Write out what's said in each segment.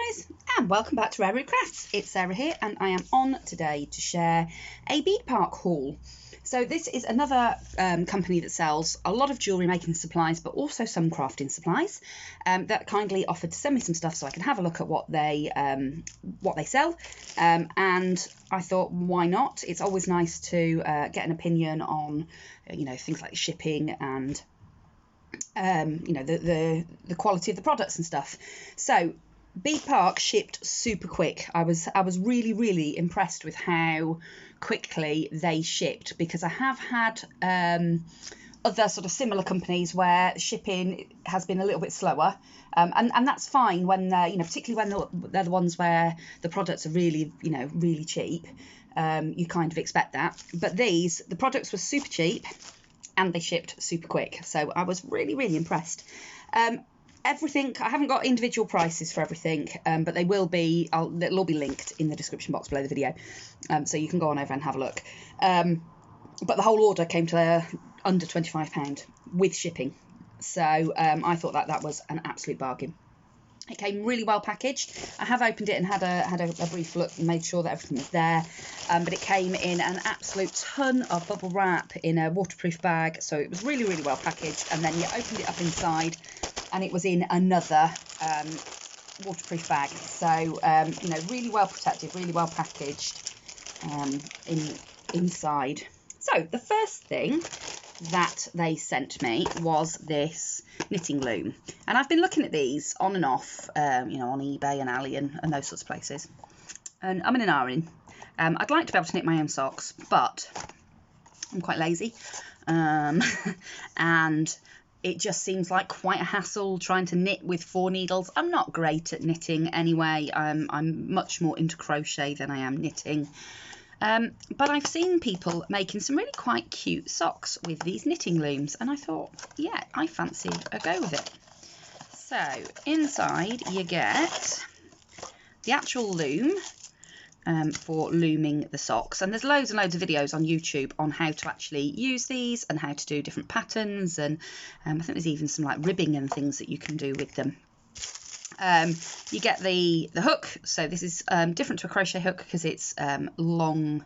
guys, and welcome back to RareRoo Crafts. It's Sarah here, and I am on today to share a Beadpark haul. So this is another company that sells a lot of jewellery making supplies, but also some crafting supplies, that kindly offered to send me some stuff so I can have a look at what they sell. And I thought, why not? It's always nice to get an opinion on, things like shipping and the quality of the products and stuff. So Beadpark shipped super quick. I was really impressed with how quickly they shipped, because I have had other sort of similar companies where shipping has been a little bit slower, and that's fine when they're, particularly when they're the ones where the products are really cheap. You kind of expect that, but the products were super cheap and they shipped super quick, so I was really impressed. Everything, I haven't got individual prices for everything, but they will be, it'll all be linked in the description box below the video, so you can go on over and have a look. But the whole order came to under £25 with shipping, so I thought that was an absolute bargain. It came really well packaged. I have opened it and had a brief look and made sure that everything was there, but it came in an absolute ton of bubble wrap in a waterproof bag, so it was really well packaged. And then you opened it up inside and it was in another waterproof bag, so really well protected, really well packaged inside. So the first thing that they sent me was this knitting loom, and I've been looking at these on and off, on eBay and Ali and those sorts of places, and I'm in an iron. I'd like to be able to knit my own socks, but I'm quite lazy, and it just seems like quite a hassle trying to knit with 4 needles. I'm not great at knitting anyway. I'm much more into crochet than I am knitting. But I've seen people making some really quite cute socks with these knitting looms, and I thought, yeah, I fancy a go with it. So inside you get the actual loom for looming the socks, and there's loads and loads of videos on YouTube on how to actually use these and how to do different patterns, and I think there's even some like ribbing and things that you can do with them. You get the hook, so this is different to a crochet hook because it's long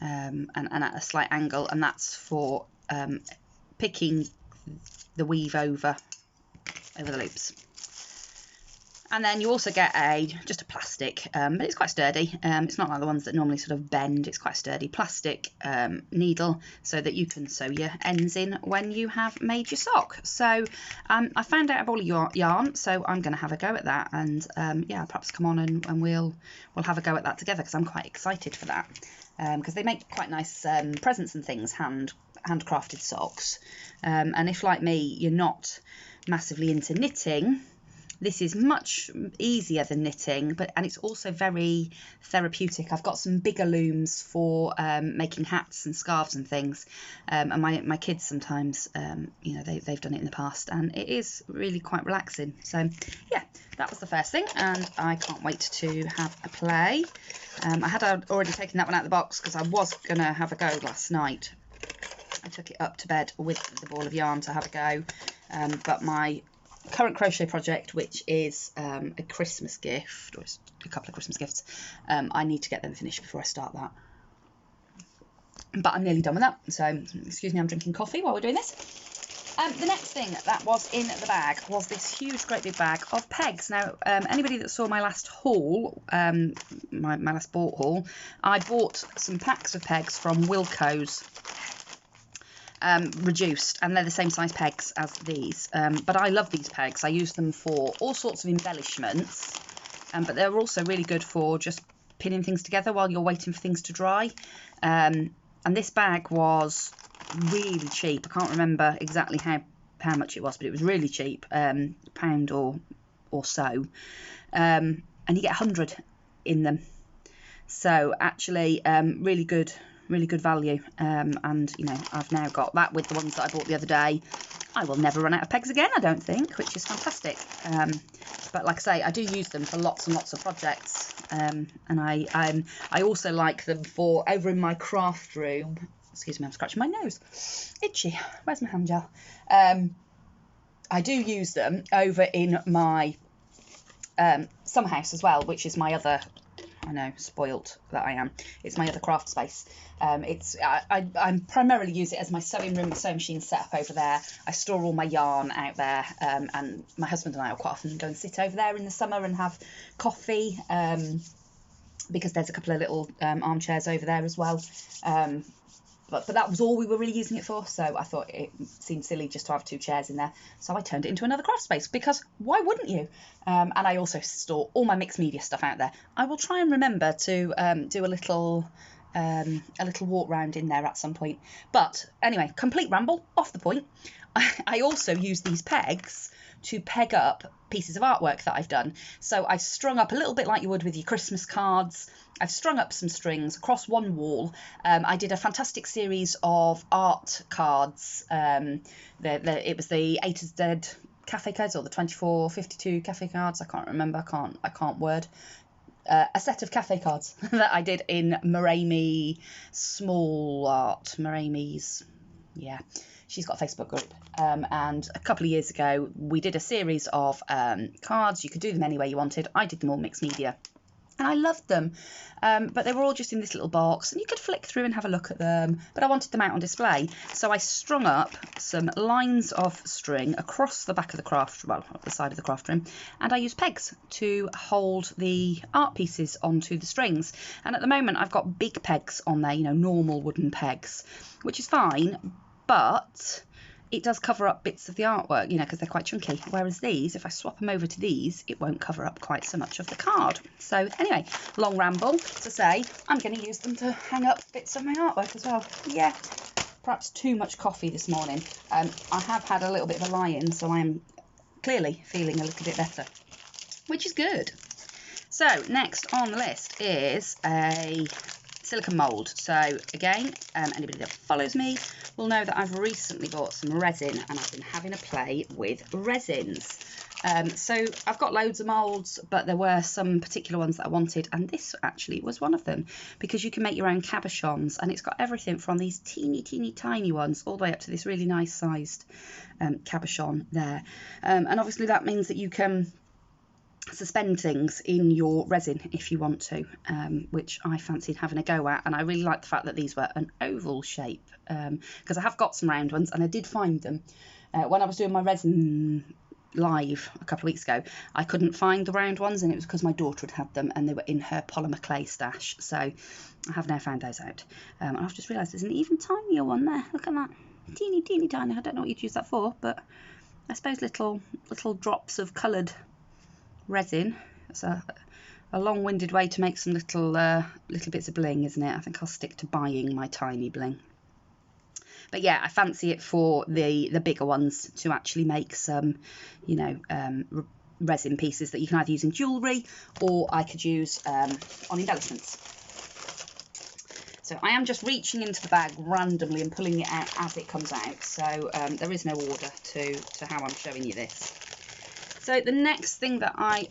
and at a slight angle, and that's for picking the weave over the loops. And then you also get just a plastic, but it's quite sturdy. It's not like the ones that normally sort of bend. It's quite sturdy plastic needle, so that you can sew your ends in when you have made your sock. So I found out about all your yarn, so I'm going to have a go at that, and yeah, perhaps come on and we'll have a go at that together, because I'm quite excited for that, because they make quite nice presents and things, handcrafted socks. And if, like me, you're not massively into knitting, this is much easier than knitting, and it's also very therapeutic. I've got some bigger looms for making hats and scarves and things, and my kids sometimes, they've done it in the past, and it is really quite relaxing. So yeah, that was the first thing, and I can't wait to have a play. I had already taken that one out of the box because I was going to have a go last night. I took it up to bed with the ball of yarn to have a go, but my current crochet project, which is a Christmas gift, or a couple of Christmas gifts, I need to get them finished before I start that. But I'm nearly done with that, so excuse me, I'm drinking coffee while we're doing this. The next thing that was in the bag was this huge, great big bag of pegs. Now, anybody that saw my last haul, my last bought haul, I bought some packs of pegs from Wilko's, reduced, and they're the same size pegs as these, but I love these pegs. I use them for all sorts of embellishments, but they're also really good for just pinning things together while you're waiting for things to dry. And this bag was really cheap. I can't remember exactly how much it was, but it was really cheap, £1 or so, and you get 100 in them, so actually really good value. And I've now got that with the ones that I bought the other day. I will never run out of pegs again, I don't think, which is fantastic. But like I say, I do use them for lots and lots of projects, and I also like them for over in my craft room. Excuse me, I'm scratching my nose, itchy. Where's my hand gel? I do use them over in my Summer House as well, which is my other, I know, spoilt that I am, it's my other craft space. I primarily use it as my sewing room, my sewing machine set up over there. I store all my yarn out there, and my husband and I will quite often go and sit over there in the summer and have coffee, because there's a couple of little armchairs over there as well. But that was all we were really using it for, so I thought it seemed silly just to have 2 chairs in there. So I turned it into another craft space, because why wouldn't you? And I also store all my mixed media stuff out there. I will try and remember to do a little walk round in there at some point. But anyway, complete ramble, off the point. I also use these pegs to peg up pieces of artwork that I've done. So I've strung up a little bit like you would with your Christmas cards. I've strung up some strings across one wall. I did a fantastic series of art cards. It was the A to Z cafe cards, or the 2452 cafe cards. I can't remember. I can't word. A set of cafe cards that I did in Morami Small Art. Morami's, yeah. She's got a Facebook group, and a couple of years ago we did a series of cards. You could do them any way you wanted. I did them all mixed media, and I loved them, but they were all just in this little box, and you could flick through and have a look at them, but I wanted them out on display, so I strung up some lines of string across the back of the craft, well, up the side of the craft room, and I used pegs to hold the art pieces onto the strings. And at the moment I've got big pegs on there, you know, normal wooden pegs, which is fine, but it does cover up bits of the artwork, you know, because they're quite chunky. Whereas these, if I swap them over to these, it won't cover up quite so much of the card. So anyway, long ramble to say, I'm going to use them to hang up bits of my artwork as well. Yeah, perhaps too much coffee this morning. I have had a little bit of a lie-in, so I am clearly feeling a little bit better, which is good. So next on the list is a silicone mould. So again, anybody that follows me will know that I've recently bought some resin, and I've been having a play with resins. So I've got loads of moulds, but there were some particular ones that I wanted, and this actually was one of them, because you can make your own cabochons, and it's got everything from these teeny tiny ones all the way up to this really nice sized cabochon there. And obviously that means that you can suspend things in your resin if you want to, which I fancied having a go at, and I really like the fact that these were an oval shape, because I have got some round ones, and I did find them when I was doing my resin live a couple of weeks ago. I couldn't find the round ones, and it was because my daughter had had them and they were in her polymer clay stash, so I have now found those out. And I've just realised there's an even tinier one there. Look at that, teeny tiny. I don't know what you'd use that for, but I suppose little drops of coloured resin. It's a long-winded way to make some little bits of bling, isn't it? I think I'll stick to buying my tiny bling. But yeah, I fancy it for the bigger ones to actually make some, you know, resin pieces that you can either use in jewellery, or I could use on embellishments. So I am just reaching into the bag randomly and pulling it out as it comes out. So there is no order to how I'm showing you this. So the next thing that I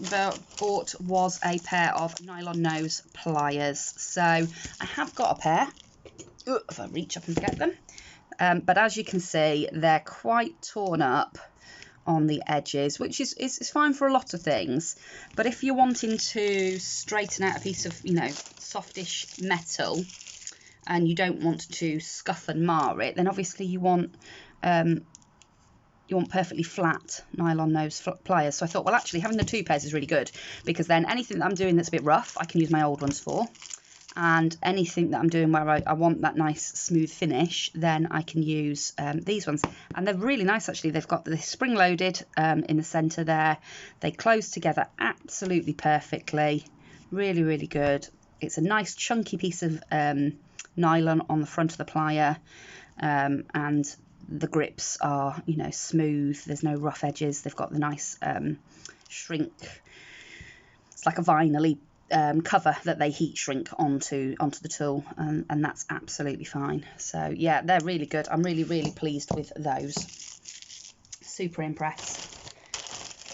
bought was a pair of nylon nose pliers. So I have got a pair, if I reach up and get them, but as you can see, they're quite torn up on the edges, which is fine for a lot of things. But if you're wanting to straighten out a piece of, you know, softish metal, and you don't want to scuff and mar it, then obviously you want perfectly flat nylon nose pliers. So I thought, well, actually having the 2 pairs is really good, because then anything that I'm doing that's a bit rough, I can use my old ones for, and anything that I'm doing where I want that nice smooth finish, then I can use these ones. And they're really nice, actually. They've got the spring loaded in the centre there. They close together absolutely perfectly. Really good. It's a nice chunky piece of nylon on the front of the plier, and the grips are, you know, smooth. There's no rough edges. They've got the nice shrink. It's like a vinyl-y cover that they heat shrink onto the tool, and that's absolutely fine. So yeah, they're really good. I'm really pleased with those. Super impressed.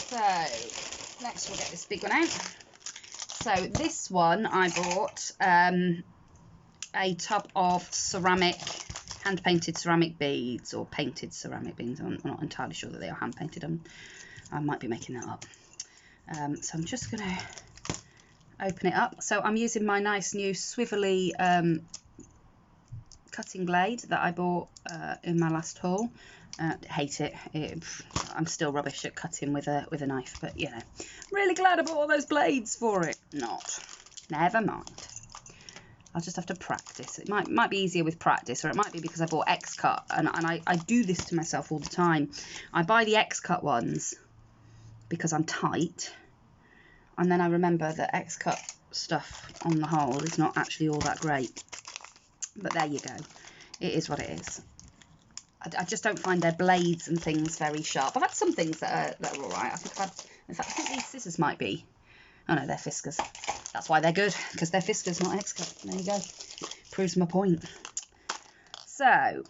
So next we'll get this big one out. So this one I bought a tub of ceramic, hand-painted ceramic beads, or painted ceramic beads. I'm not entirely sure that they are hand-painted. I might be making that up. So I'm just going to open it up. So I'm using my nice new swivelly cutting blade that I bought in my last haul. Hate it. I'm still rubbish at cutting with a knife, but you know, I'm really glad I bought all those blades for it. Not. Never mind. I'll just have to practice. It might be easier with practice, or it might be because I bought X-Cut, and I do this to myself all the time. I buy the X-Cut ones because I'm tight, and then I remember that X-Cut stuff on the whole is not actually all that great. But there you go. It is what it is. I just don't find their blades and things very sharp. I've had some things that are all right. In fact, I think these scissors might be. Oh no, they're Fiskars. That's why they're good, because they're Fiskars, not X-Cut. There you go. Proves my point. So,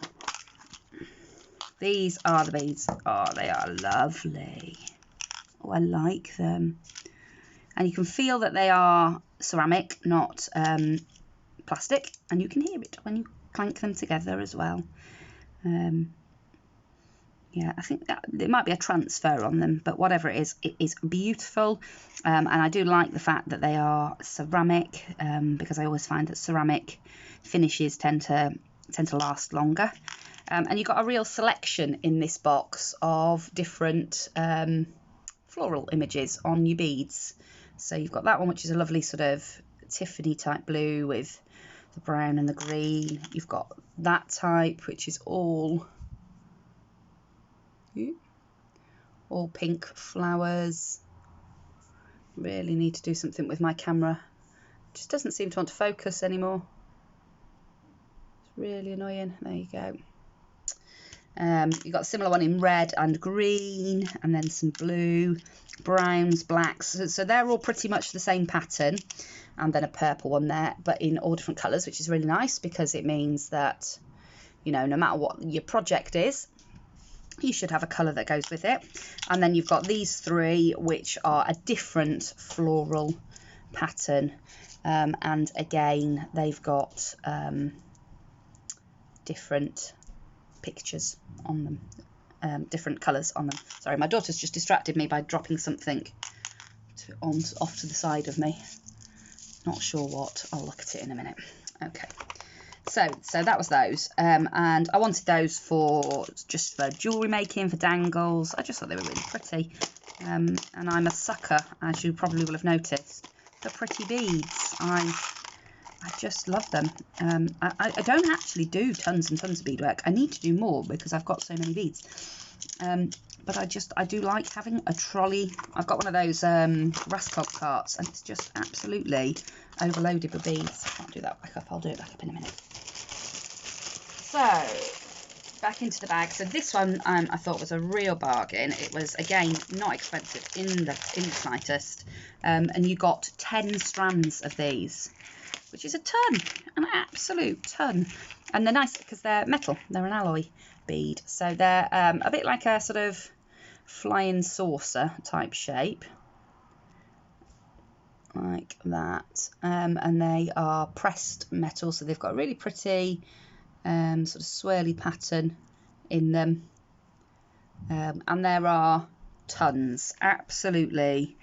these are the beads. Oh, they are lovely. Oh, I like them. And you can feel that they are ceramic, not plastic. And you can hear it when you clank them together as well. Yeah, I think that there might be a transfer on them, but whatever it is beautiful. And I do like the fact that they are ceramic, because I always find that ceramic finishes tend to last longer. And you've got a real selection in this box of different floral images on your beads. So you've got that one, which is a lovely sort of Tiffany type blue with the brown and the green. You've got that type, which is all pink flowers. Really need to do something with my camera. It just doesn't seem to want to focus anymore. It's really annoying. There you go. You've got a similar one in red and green, and then some blue, browns, blacks. So they're all pretty much the same pattern, and then a purple one there, but in all different colours, which is really nice because it means that, you know, no matter what your project is, you should have a colour that goes with it. And then you've got these three, which are a different floral pattern, and again they've got different pictures on them, different colours on them. Sorry, my daughter's just distracted me by dropping something off to the side of me. Not sure what. I'll look at it in a minute. Okay. So that was those, and I wanted those just for jewellery making, for dangles. I just thought they were really pretty, and I'm a sucker, as you probably will have noticed, for pretty beads. I just love them. I don't actually do tons and tons of beadwork. I need to do more because I've got so many beads, but I do like having a trolley. I've got one of those Rascog carts, and it's just absolutely overloaded with beads. I can't do that back up. I'll do it back up in a minute. So, back into the bag. So this one I thought was a real bargain. It was, again, not expensive in the slightest. And you got 10 strands of these, which is a ton, an absolute ton. And they're nice because they're metal. They're an alloy bead. So they're a bit like a sort of flying saucer type shape. Like that. And they are pressed metal. So they've got a really pretty sort of swirly pattern in them, and there are tons, absolutely.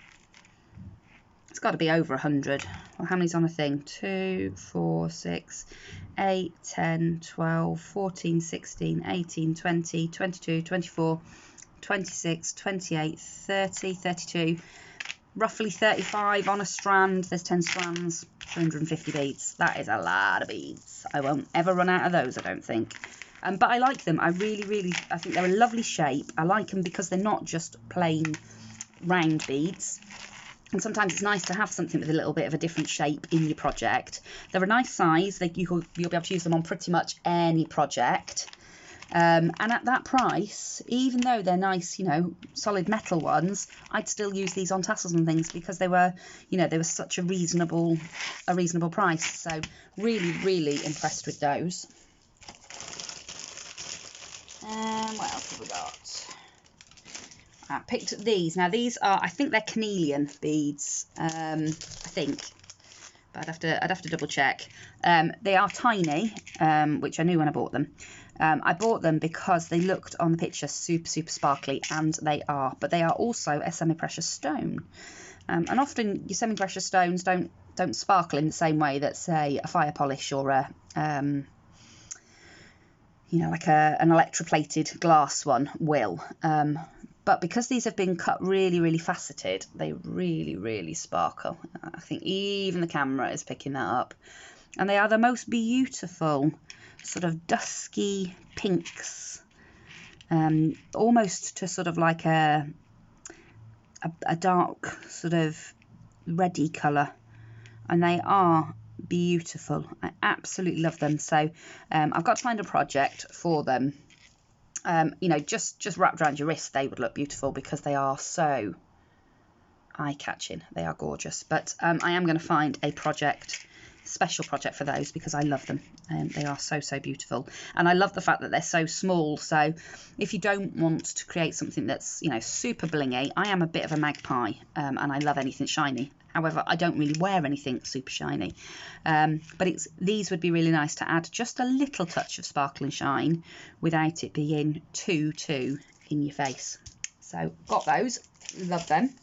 It's got to be over 100. Well, how many's on a thing? 2, 4, 6, 8, 10, 12, 14, 16, 18, 20, 22, 24, 26, 28, 30, 32, roughly 35 on a strand. There's 10 strands, 250 beads. That is a lot of beads. I won't ever run out of those, I don't think. But I like them. I really, I think they're a lovely shape. I like them because they're not just plain round beads. And sometimes it's nice to have something with a little bit of a different shape in your project. They're a nice size. You'll be able to use them on pretty much any project. And at that price, even though they're nice, you know, solid metal ones, I'd still use these on tassels and things because they were, you know, they were such a reasonable price. So really impressed with those. What else have we got? I picked these. Now these are, I think they're carnelian beads. I think, but I'd have to double check. They are tiny, which I knew when I bought them. I bought them because they looked on the picture super sparkly, and they are, but they are also a semi-precious stone. And often your semi-precious stones don't sparkle in the same way that, say, a fire polish or a you know, like an electroplated glass one will. But because these have been cut really faceted, they really sparkle. I think even the camera is picking that up. And they are the most beautiful sort of dusky pinks, almost to sort of like a dark sort of reddy colour, and they are beautiful. I absolutely love them. So I've got to find a project for them. You know, just wrapped around your wrist, they would look beautiful because they are so eye-catching. They are gorgeous. But I am going to find a special project for those because I love them. They are so beautiful, and I love the fact that they're so small. So if you don't want to create something that's, you know, super blingy, I am a bit of a magpie, and I love anything shiny. However, I don't really wear anything super shiny, but these would be really nice to add just a little touch of sparkle and shine without it being too in your face. So got those, love them.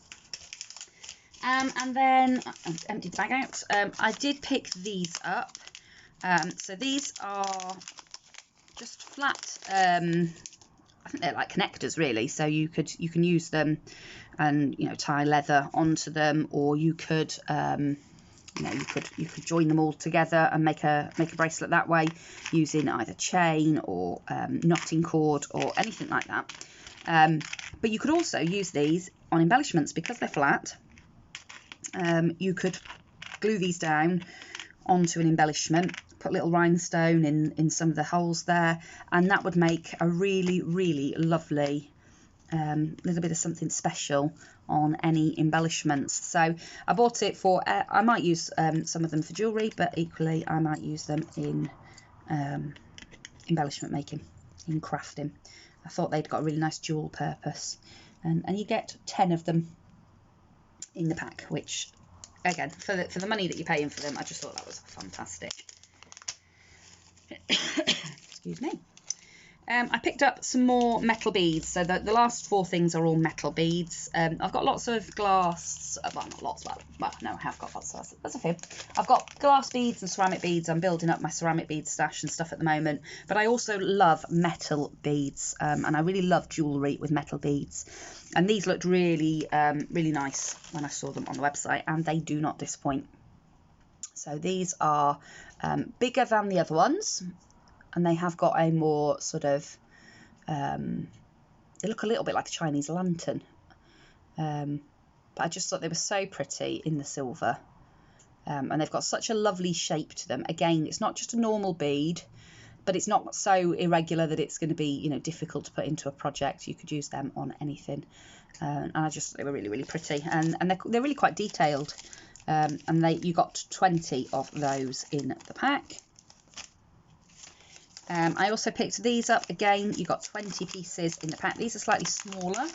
And then I've emptied the bag out. I did pick these up. So these are just flat. I think they're like connectors, really. So you can use them and, you know, tie leather onto them, or you could you know, you could join them all together and make a bracelet that way using either chain or knotting cord or anything like that. But you could also use these on embellishments because they're flat. You could glue these down onto an embellishment, put a little rhinestone in some of the holes there, and that would make a really lovely little bit of something special on any embellishments. So I bought it for, I might use some of them for jewellery, but equally I might use them in embellishment making, in crafting. I thought they'd got a really nice dual purpose, and you get 10 of them in the pack, which again, for the money that you're paying for them, I just thought that was fantastic. Excuse me. I picked up some more metal beads. So the last 4 things are all metal beads. I've got lots of glass, well, not lots, well, no, I have got lots of, that's a few. I've got glass beads and ceramic beads. I'm building up my ceramic bead stash and stuff at the moment, but I also love metal beads, and I really love jewellery with metal beads. And these looked really nice when I saw them on the website, and they do not disappoint. So these are bigger than the other ones, and they have got a more sort of, they look a little bit like a Chinese lantern. But I just thought they were so pretty in the silver. And they've got such a lovely shape to them. Again, it's not just a normal bead, but it's not so irregular that it's going to be, you know, difficult to put into a project. You could use them on anything. And I just thought they were really pretty. And they're really quite detailed. And you got 20 of those in the pack. I also picked these up. Again, you got 20 pieces in the pack. These are slightly smaller.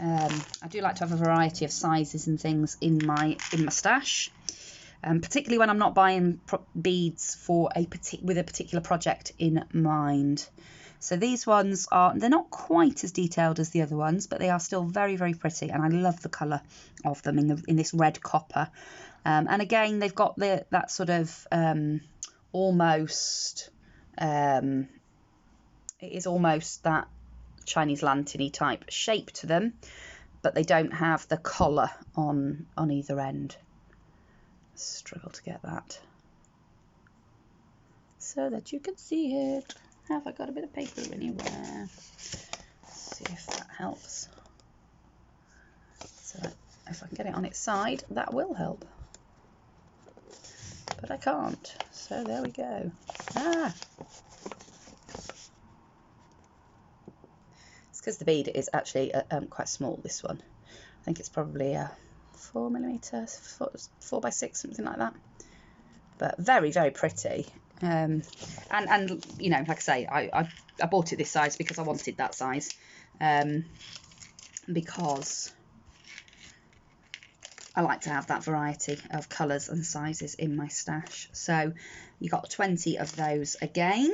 I do like to have a variety of sizes and things in my stash, particularly when I'm not buying beads for with a particular project in mind. So these ones they're not quite as detailed as the other ones, but they are still very pretty, and I love the colour of them in this red copper. And again, they've got that sort of almost. It is almost that Chinese lantern-y type shape to them, but they don't have the collar on either end. Struggle to get that so that you can see it. Have I got a bit of paper anywhere? Let's see if that helps. So if I can get it on its side, that will help. But I can't. So there we go. It's because the bead is actually quite small, this one. I think it's probably a 4mm, 4x6, something like that. But very pretty. And you know, like I say, I bought it this size because I wanted that size. Because I like to have that variety of colours and sizes in my stash. So you got 20 of those again.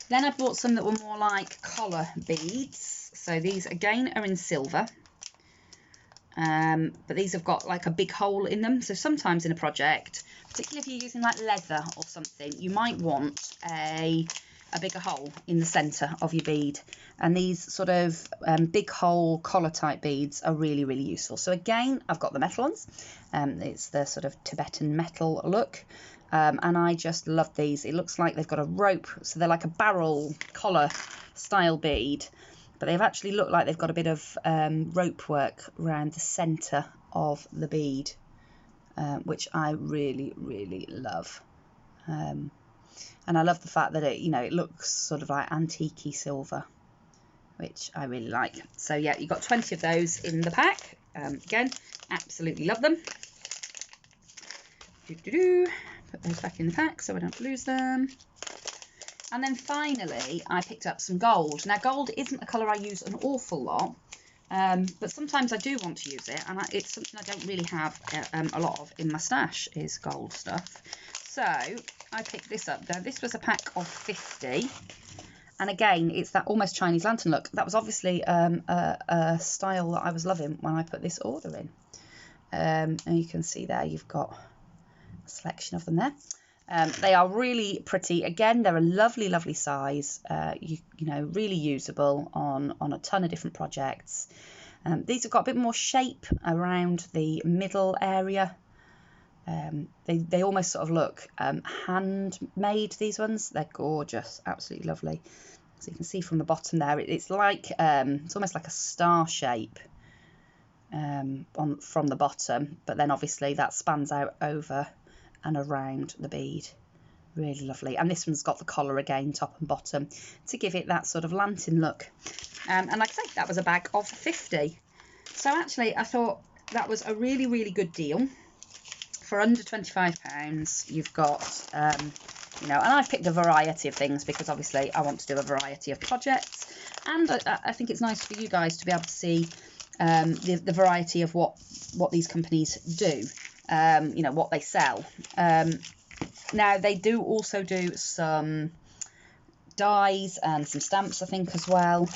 Then I bought some that were more like collar beads. So these again are in silver. But these have got like a big hole in them. So sometimes in a project, particularly if you're using like leather or something, you might want a bigger hole in the center of your bead. And these sort of big hole collar type beads are really, really useful. So again, I've got the metal ones. It's the sort of Tibetan metal look. And I just love these. It looks like they've got a rope. So they're like a barrel collar style bead. But they've actually looked like they've got a bit of rope work around the centre of the bead, which I really, really love. And I love the fact that it, you know, it looks sort of like antique-y silver, which I really like. So yeah, you've got 20 of those in the pack. Again, absolutely love them. Put those back in the pack so I don't lose them. And then finally, I picked up some gold. Now, gold isn't a colour I use an awful lot, but sometimes I do want to use it, and it's something I don't really have a lot of in my stash, is gold stuff. So I picked this up. Now, this was a pack of 50, and again, it's that almost Chinese lantern look. That was obviously a style that I was loving when I put this order in. And you can see there, you've got a selection of them there. They are really pretty. Again, they're a lovely, lovely size. You know, really usable on a ton of different projects. These have got a bit more shape around the middle area. They almost sort of look handmade, these ones. They're gorgeous, absolutely lovely. So you can see from the bottom there, it's like it's almost like a star shape from the bottom, but then obviously that spans out over and around the bead. Really lovely. And this one's got the collar again, top and bottom, to give it that sort of lantern look. And like I say, that was a bag of 50. So actually I thought that was a really, really good deal. For under £25, you've got, you know, and I've picked a variety of things because obviously I want to do a variety of projects. And I think it's nice for you guys to be able to see the variety of what these companies do. You know, what they sell. Now they do also do some dies and some stamps, I think, as well.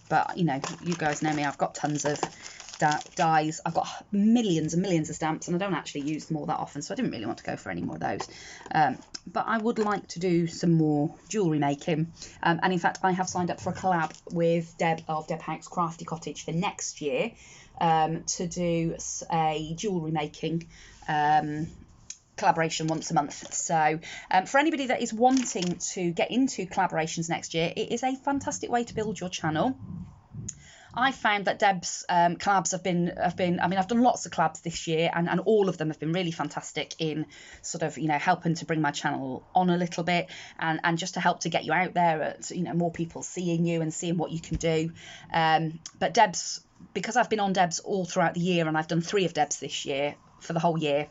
But you know, you guys know me, I've got tons of dies. I've got millions and millions of stamps, and I don't actually use them all that often, so I didn't really want to go for any more of those. But I would like to do some more jewellery making, and in fact I have signed up for a collab with Deb of Deb Hank's Crafty Cottage for next year, to do a jewellery making collaboration once a month. So for anybody that is wanting to get into collaborations next year, it is a fantastic way to build your channel. I found that Deb's collabs have been, I mean, I've done lots of collabs this year, and all of them have been really fantastic in sort of, you know, helping to bring my channel on a little bit, and just to help to get you out there, you know, more people seeing you and seeing what you can do. But Deb's, because I've been on Deb's all throughout the year, and I've done 3 of Deb's this year for the whole year,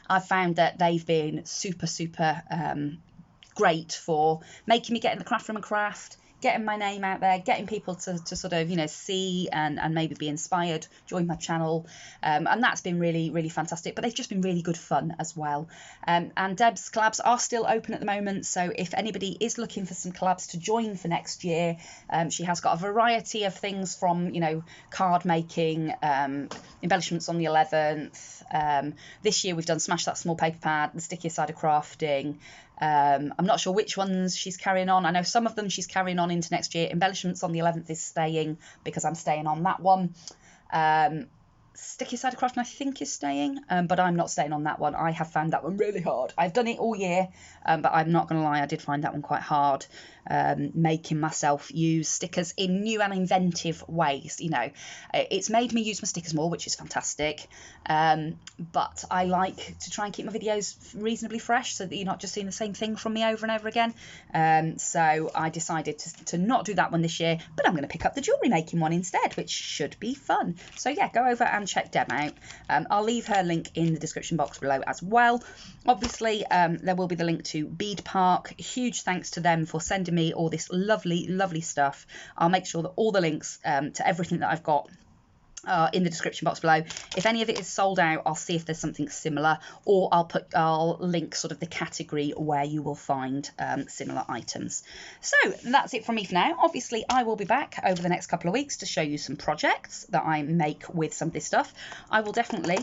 I've found that they've been super, super great for making me get in the craft room and craft, getting my name out there, getting people to sort of, you know, see and maybe be inspired, join my channel. And that's been really, really fantastic. But they've just been really good fun as well. And Deb's collabs are still open at the moment. So if anybody is looking for some collabs to join for next year, she has got a variety of things from, you know, card making, embellishments on the 11th. This year we've done Smash That Small Paper Pad, the Stickier Side of Crafting. I'm not sure which ones she's carrying on. I know some of them she's carrying on into next year. Embellishments on the 11th is staying because I'm staying on that one. Sticky Side of Crafting I think is staying, but I'm not staying on that one. I have found that one really hard. I've done it all year, but I'm not going to lie, I did find that one quite hard, making myself use stickers in new and inventive ways. You know, it's made me use my stickers more, which is fantastic, but I like to try and keep my videos reasonably fresh so that you're not just seeing the same thing from me over and over again. So I decided to not do that one this year, but I'm going to pick up the jewellery making one instead, which should be fun. So yeah, go over and check Deb out. I'll leave her link in the description box below as well. Obviously, there will be the link to Beadpark. Huge thanks to them for sending me all this lovely, lovely stuff. I'll make sure that all the links to everything that I've got in the description box below. If any of it is sold out, I'll see if there's something similar, or I'll link sort of the category where you will find similar items. So that's it from me for now. Obviously, I will be back over the next couple of weeks to show you some projects that I make with some of this stuff. I will definitely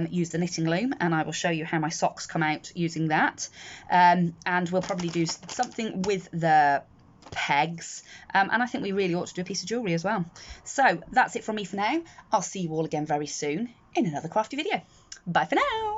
use the knitting loom, and I will show you how my socks come out using that. And we'll probably do something with the pegs, and I think we really ought to do a piece of jewellery as well. So that's it from me for now. I'll see you all again very soon in another crafty video. Bye for now.